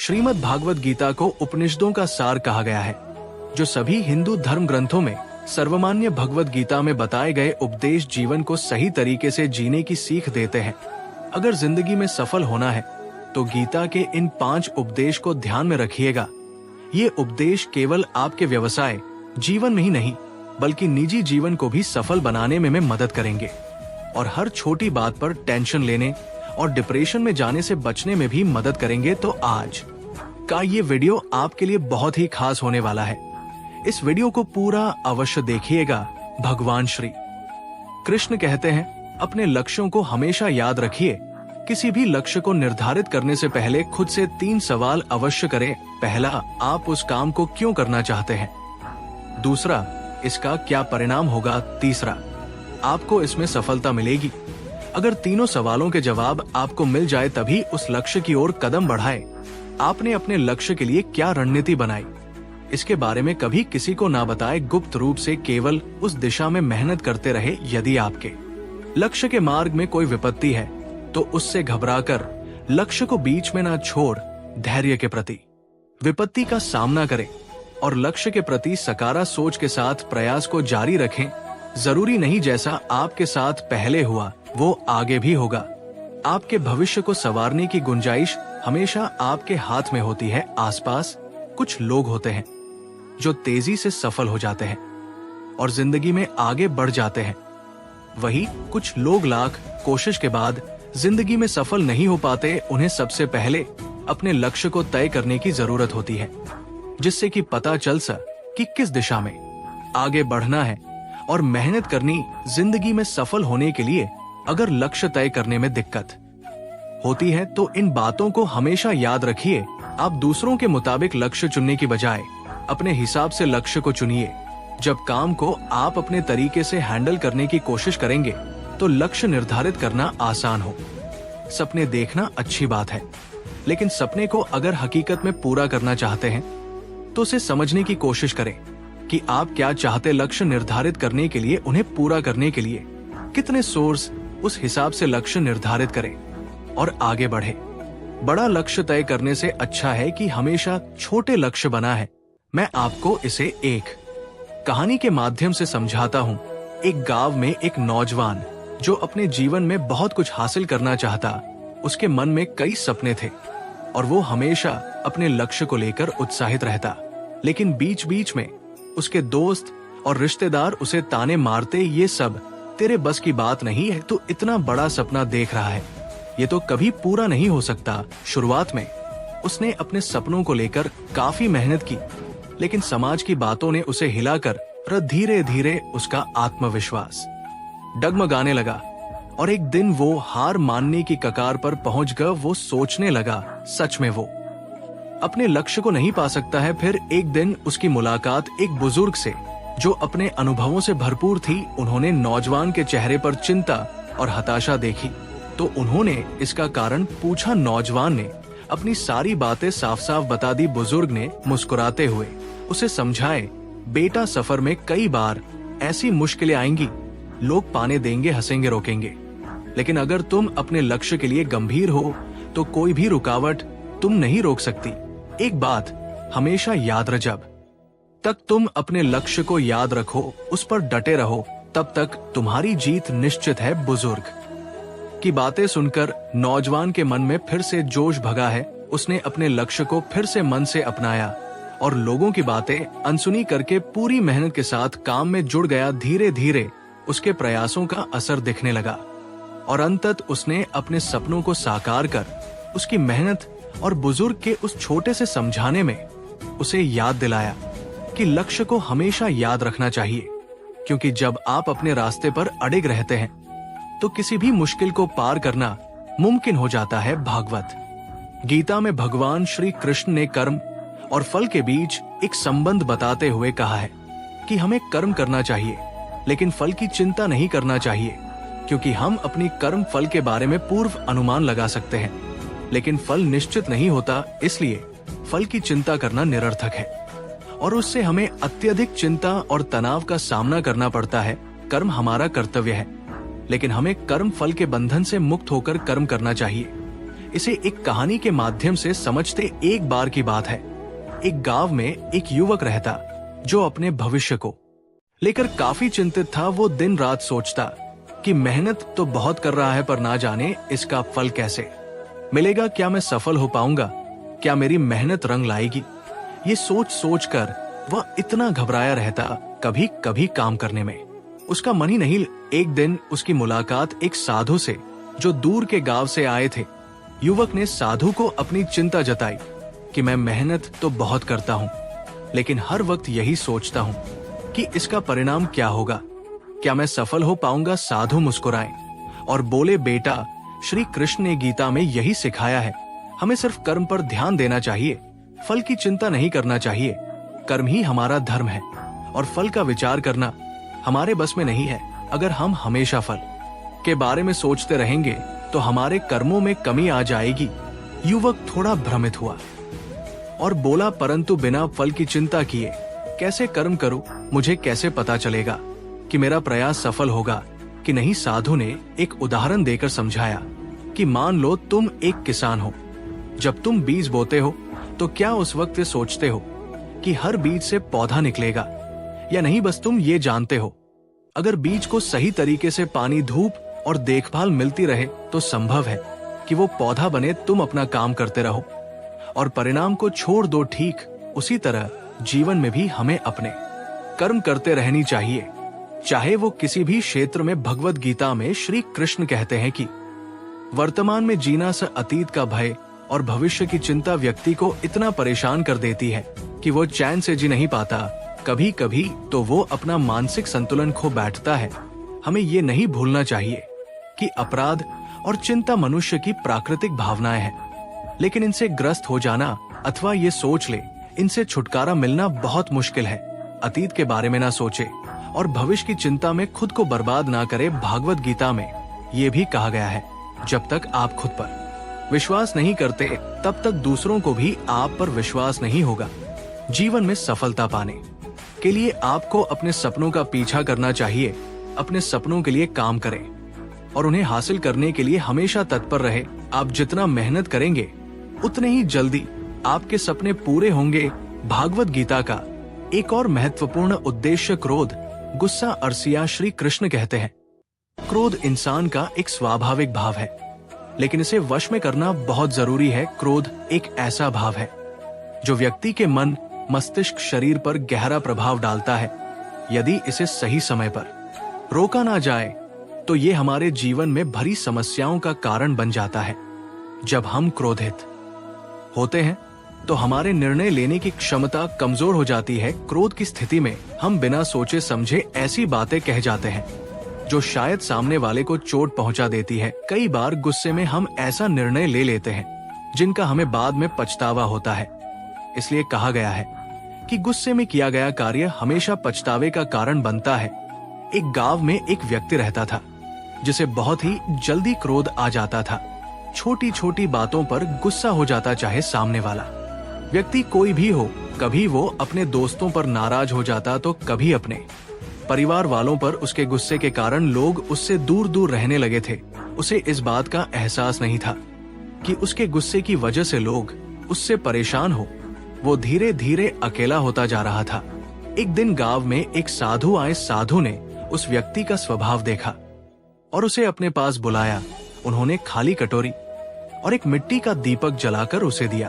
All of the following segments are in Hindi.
श्रीमद् भागवत गीता को उपनिषदों का सार कहा गया है, जो सभी हिंदू धर्म ग्रंथों में सर्वमान्य भगवत गीता में बताए गए उपदेश जीवन को सही तरीके से जीने की सीख देते हैं। अगर जिंदगी में सफल होना है तो गीता के इन 5 उपदेश को ध्यान में रखिएगा। ये उपदेश केवल आपके व्यवसाय जीवन में ही नहीं बल्कि निजी जीवन को भी सफल बनाने में मदद करेंगे और हर छोटी बात पर टेंशन लेने और डिप्रेशन में जाने से बचने में भी मदद करेंगे। तो आज का ये वीडियो आपके लिए बहुत ही खास होने वाला है। इस वीडियो को पूरा अवश्य देखिएगा। भगवान श्री कृष्ण कहते हैं, अपने लक्ष्यों को हमेशा याद रखिए। किसी भी लक्ष्य को निर्धारित करने से पहले खुद से 3 सवाल अवश्य करें। पहला, आप उस काम को क्यों करना चाहते हैं? दूसरा, इसका क्या परिणाम होगा? तीसरा, आपको इसमें सफलता मिलेगी? अगर तीनों सवालों के जवाब आपको मिल जाए तभी उस लक्ष्य की ओर कदम बढ़ाएं। आपने अपने लक्ष्य के लिए क्या रणनीति बनाई, इसके बारे में कभी किसी को ना बताए। गुप्त रूप से केवल उस दिशा में मेहनत करते रहे। यदि आपके लक्ष्य के मार्ग में कोई विपत्ति है तो उससे घबराकर लक्ष्य को बीच में ना छोड़ धैर्य के प्रति विपत्ति का सामना करें और लक्ष्य के प्रति सकारात्मक सोच के साथ प्रयास को जारी रखें। जरूरी नहीं जैसा आपके साथ पहले हुआ वो आगे भी होगा। आपके भविष्य को संवारने की गुंजाइश हमेशा आपके हाथ में होती है। आसपास कुछ लोग होते हैं जो तेजी से सफल हो जाते हैं और जिंदगी में आगे बढ़ जाते हैं। वही कुछ लोग लाख कोशिश के बाद जिंदगी में सफल नहीं हो पाते। उन्हें सबसे पहले अपने लक्ष्य को तय करने की जरूरत होती है, जिससे कि पता चल सके कि किस दिशा में आगे बढ़ना है और मेहनत करनी। जिंदगी में सफल होने के लिए अगर लक्ष्य तय करने में दिक्कत होती है तो इन बातों को हमेशा याद रखिए। आप दूसरों के मुताबिक लक्ष्य चुनने की बजाय अपने हिसाब से लक्ष्य को चुनिए। जब काम को आप अपने तरीके से हैंडल करने की कोशिश करेंगे तो लक्ष्य निर्धारित करना आसान हो। सपने देखना अच्छी बात है, लेकिन सपने को अगर हकीकत में पूरा करना चाहते हैं तो उसे समझने की कोशिश करें कि आप क्या चाहते। लक्ष्य निर्धारित करने के लिए उन्हें पूरा करने के लिए कितने सोर्स, उस हिसाब से लक्ष्य निर्धारित करें और आगे बढ़े। बड़ा लक्ष्य तय करने से अच्छा है कि हमेशा छोटे लक्ष्य बना है। मैं आपको इसे एक कहानी के माध्यम से समझाता हूँ। एक गांव में एक नौजवान जो अपने जीवन में बहुत कुछ हासिल करना चाहता। उसके मन में कई सपने थे और वो हमेशा अपने लक्ष्य को लेकर उत्साहित रहता, लेकिन बीच बीच में उसके दोस्त और रिश्तेदार उसे ताने मारते, ये सब तेरे बस की बात नहीं है, तू इतना बड़ा सपना देख रहा है, ये तो कभी पूरा नहीं हो सकता। शुरुआत में उसने अपने सपनों को लेकर काफी मेहनत की, लेकिन समाज की बातों ने उसे हिलाकर धीरे धीरे उसका आत्मविश्वास डगमगाने लगा और एक दिन वो हार मानने की कगार पर पहुंच गया। वो सोचने लगा, सच में वो अपने लक्ष्य को नहीं पा सकता है। फिर एक दिन उसकी मुलाकात एक बुजुर्ग से जो अपने अनुभवों से भरपूर थी। उन्होंने नौजवान के चेहरे पर चिंता और हताशा देखी तो उन्होंने इसका कारण पूछा। नौजवान ने अपनी सारी बातें साफ साफ बता दी। बुजुर्ग ने मुस्कुराते हुए उसे समझाए, बेटा, सफर में कई बार ऐसी मुश्किलें आएंगी, लोग पाने देंगे, हंसेंगे, रोकेंगे, लेकिन अगर तुम अपने लक्ष्य के लिए गंभीर हो तो कोई भी रुकावट तुम नहीं रोक सकती। एक बात हमेशा याद रख, जब तक तुम अपने लक्ष्य को याद रखो, उस पर डटे रहो, तब तक तुम्हारी जीत निश्चित है। बुजुर्ग की बातें सुनकर नौजवान के मन में फिर से जोश भगा है। उसने अपने लक्ष्य को फिर से मन से अपनाया और लोगों की बातें अनसुनी करके पूरी मेहनत के साथ काम में जुड़ गया। धीरे धीरे उसके प्रयासों का असर दिखने लगा और अंततः उसने अपने सपनों को साकार कर उसकी मेहनत और बुजुर्ग के उस छोटे से समझाने में उसे याद दिलाया कि लक्ष्य को हमेशा याद रखना चाहिए, क्योंकि जब आप अपने रास्ते पर अड़िग रहते हैं तो किसी भी मुश्किल को पार करना मुमकिन हो जाता है। भागवत गीता में भगवान श्री कृष्ण ने कर्म और फल के बीच एक संबंध बताते हुए कहा है कि हमें कर्म करना चाहिए, लेकिन फल की चिंता नहीं करना चाहिए, क्योंकि हम अपनी कर्म फल के बारे में पूर्व अनुमान लगा सकते हैं, लेकिन फल निश्चित नहीं होता। इसलिए फल की चिंता करना निरर्थक है और उससे हमें अत्यधिक चिंता और तनाव का सामना करना पड़ता है। कर्म हमारा कर्तव्य है, लेकिन हमें कर्म फल के बंधन से मुक्त होकर कर्म करना चाहिए। इसे एक कहानी के माध्यम से समझते। एक बार की बात है, एक गांव में एक युवक रहता जो अपने भविष्य को लेकर काफी चिंतित था। वो दिन रात सोचता कि मेहनत तो बहुत कर रहा है, पर ना जाने इसका फल कैसे मिलेगा। क्या मैं सफल हो पाऊंगा? क्या मेरी मेहनत रंग लाएगी? ये सोच सोच कर वह इतना घबराया रहता, कभी कभी काम करने में उसका मन ही नहीं। एक दिन उसकी मुलाकात एक साधु से जो दूर के गांव से आए थे। युवक ने साधु को अपनी चिंता जताई कि मैं मेहनत तो बहुत करता हूँ, लेकिन हर वक्त यही सोचता हूँ कि इसका परिणाम क्या होगा, क्या मैं सफल हो पाऊंगा। साधु मुस्कुराए और बोले, बेटा, श्री कृष्ण ने गीता में यही सिखाया है, हमें सिर्फ कर्म पर ध्यान देना चाहिए, फल की चिंता नहीं करना चाहिए। कर्म ही हमारा धर्म है और फल का विचार करना हमारे बस में नहीं है। अगर हम हमेशा फल के बारे में सोचते रहेंगे तो हमारे कर्मों में कमी आ जाएगी। युवक थोड़ा भ्रमित हुआ और बोला, परंतु बिना फल की चिंता किए कैसे कर्म करूं? मुझे कैसे पता चलेगा कि मेरा प्रयास सफल होगा कि नहीं? साधु ने एक उदाहरण देकर समझाया कि मान लो तुम एक किसान हो। जब तुम बीज बोते हो तो क्या उस वक्त ये सोचते हो कि हर बीज से पौधा निकलेगा या नहीं? बस तुम ये जानते हो अगर बीज को सही तरीके से पानी, धूप और देखभाल मिलती रहे तो संभव है कि वो पौधा बने। तुम अपना काम करते रहो और परिणाम को छोड़ दो। ठीक उसी तरह जीवन में भी हमें अपने कर्म करते रहनी चाहिए, चाहे वो किसी भी क्षेत्र में। भगवत गीता में श्री कृष्ण कहते हैं कि वर्तमान में जीना से अतीत का भय और भविष्य की चिंता व्यक्ति को इतना परेशान कर देती है कि वो चैन से जी नहीं पाता। कभी कभी तो वो अपना मानसिक संतुलन खो बैठता है। हमें ये नहीं भूलना चाहिए कि अपराध और चिंता मनुष्य की प्राकृतिक भावनाएं हैं, लेकिन इनसे ग्रस्त हो जाना अथवा ये सोच ले इनसे छुटकारा मिलना बहुत मुश्किल है। अतीत के बारे में ना सोचे और भविष्य की चिंता में खुद को बर्बाद ना करे। भागवत गीता में ये भी कहा गया है, जब तक आप खुद पर विश्वास नहीं करते तब तक दूसरों को भी आप पर विश्वास नहीं होगा। जीवन में सफलता पाने के लिए आपको अपने सपनों का पीछा करना चाहिए। अपने सपनों के लिए काम करें और उन्हें हासिल करने के लिए हमेशा तत्पर रहे। आप जितना मेहनत करेंगे उतने ही जल्दी आपके सपने पूरे होंगे। भागवत गीता का एक और महत्वपूर्ण उद्देश्य क्रोध, गुस्सा, अर्सिया। श्री कृष्ण कहते हैं क्रोध इंसान का एक स्वाभाविक भाव है, लेकिन इसे वश में करना बहुत जरूरी है। क्रोध एक ऐसा भाव है जो व्यक्ति के मन, मस्तिष्क, शरीर पर गहरा प्रभाव डालता है। यदि इसे सही समय पर रोका ना जाए तो ये हमारे जीवन में भरी समस्याओं का कारण बन जाता है। जब हम क्रोधित होते हैं तो हमारे निर्णय लेने की क्षमता कमजोर हो जाती है। क्रोध की स्थिति में हम बिना सोचे समझे ऐसी बातें कह जाते हैं जो शायद सामने वाले को चोट पहुंचा देती है। कई बार गुस्से में हम ऐसा निर्णय ले लेते हैं जिनका हमें बाद में पछतावा होता है। इसलिए कहा गया है कि गुस्से में किया गया कार्य हमेशा पछतावे का कारण बनता है। एक गांव में एक व्यक्ति रहता था जिसे बहुत ही जल्दी क्रोध आ जाता था। छोटी छोटी बातों पर गुस्सा हो जाता, चाहे सामने वाला व्यक्ति कोई भी हो। कभी वो अपने दोस्तों पर नाराज हो जाता तो कभी अपने परिवार वालों पर। उसके गुस्से के कारण लोग उससे दूर दूर रहने लगे थे। उसे इस बात का एहसास नहीं था कि उसके गुस्से की वजह से लोग उससे परेशान हो। वो धीरे धीरे अकेला होता जा रहा था। एक दिन गांव में एक साधु आए। साधु ने उस व्यक्ति का स्वभाव देखा और उसे अपने पास बुलाया। उन्होंने खाली कटोरी और एक मिट्टी का दीपक जलाकर उसे दिया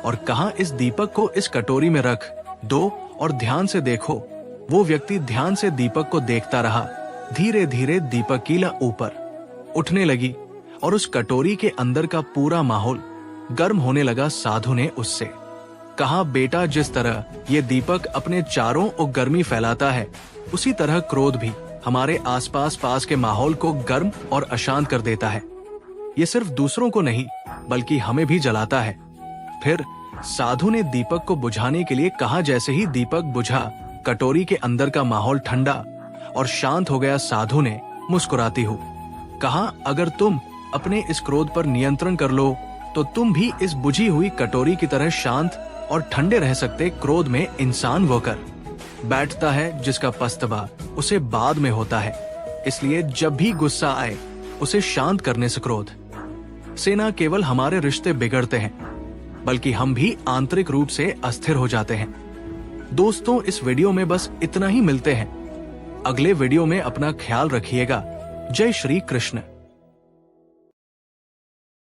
और कहा, इस दीपक को इस कटोरी में रख दो और ध्यान से देखो। वो व्यक्ति ध्यान से दीपक को देखता रहा। धीरे धीरे दीपक की ला ऊपर उठने लगी और उस कटोरी के अंदर का पूरा माहौल गर्म होने लगा। साधु ने उससे कहा, बेटा, जिस तरह ये दीपक अपने चारों ओर गर्मी फैलाता है, उसी तरह क्रोध भी हमारे आसपास पास के माहौल को गर्म और अशांत कर देता है। ये सिर्फ दूसरों को नहीं बल्कि हमें भी जलाता है। फिर साधु ने दीपक को बुझाने के लिए कहा। जैसे ही दीपक बुझा, कटोरी के अंदर का माहौल ठंडा और शांत हो गया। साधु ने मुस्कुराती हुई कहा, अगर तुम अपने इस क्रोध पर नियंत्रण कर लो तो तुम भी इस बुझी हुई कटोरी की तरह शांत और ठंडे रह सकते। क्रोध में इंसान वो कर बैठता है जिसका पछतावा उसे बाद में होता है। इसलिए जब भी गुस्सा आए उसे शांत करने से क्रोध से न केवल हमारे रिश्ते बिगड़ते हैं, बल्कि हम भी आंतरिक रूप से अस्थिर हो जाते हैं। दोस्तों, इस वीडियो में बस इतना ही। मिलते हैं अगले वीडियो में। अपना ख्याल रखिएगा। जय श्री कृष्ण।